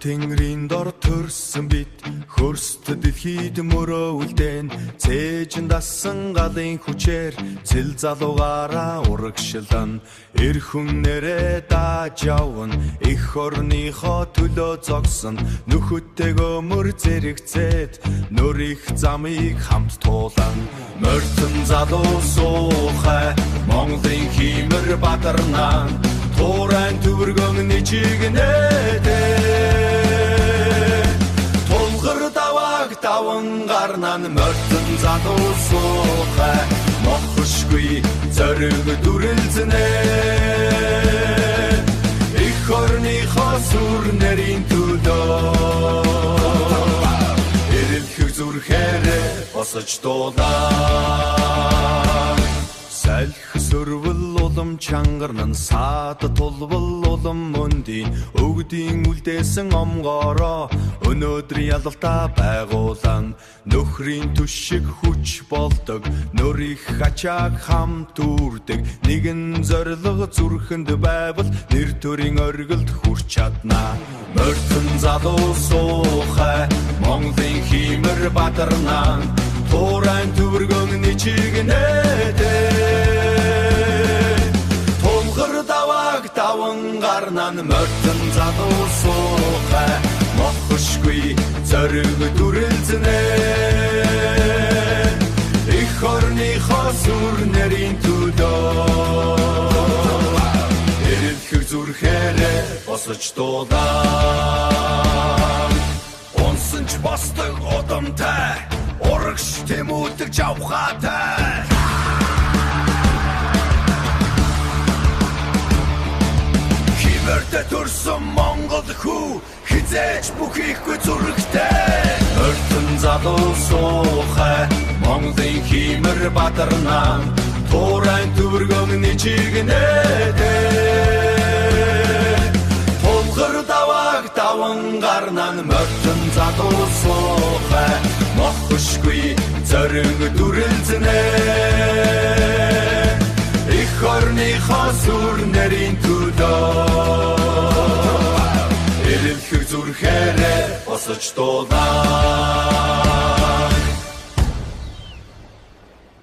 Тэнгэрийн дор төрсөн бид хөрст дэлхийд мөрөөлдэн цээжин дасан галын хүчээр цэл залуугаараа урагшлан эр хүн нэрээ дааж явна их орныхоо төлөө зогсон нөхөдтэй өмөр зэрэгцээд нөрих замыг хамт туулан морьтон залуу суухай Монголын химэр бадарнаа Туурайн төвөргөн чигнэдэ Тулгар даваг даван гарнан морьтон залуу суухай Мохшгүй зориг дүрэлзэнэ Их орныхоо сүр нэрийн төлөө Ирэлхэг зүрхээрээ босож дуулаа Салхи сөрвөл улам чангарнан саад тулвал улам мөндийн өгдийн үлдээсэн омгороо өнөөдөр ялалтаа байгуулан нөхрийн түшиг хүч болдог нөрих ачааг хамт үрдэг нэгэн зориг зүрхэнд байвал нэр төрийн оргилд хүрч чадна морьтон залуу суухай Монголын химэр бадарнаа Туурайн төвөргөн чигнэдэ Тулгар даваг даван гарнан морьтон залуу суухай Мохшгүй зориг дүрэлзэнэ Их орныхоо сүр нэрийн төлөө Ирэлхэг зүрхээрээ босож дуулаа Унсан ч босдог удамтай Урагш тэмүүлдэг жавхаатай Химэрдэ төрсөн Монгол хүү хизээж бүхийхгүй зүрхтэй Морьтон залуу суухай Монголын химэр бадарнаа Туурайн төвөргөн чигнэдэ Тулгар даваг даван гарнан морьтон залуу суухай Мохшгүй зориг дүрэлзэнэ Их орныхоо сүр нэрийн төлөө Ирэлхэг зүрхээрээ босож дуулаа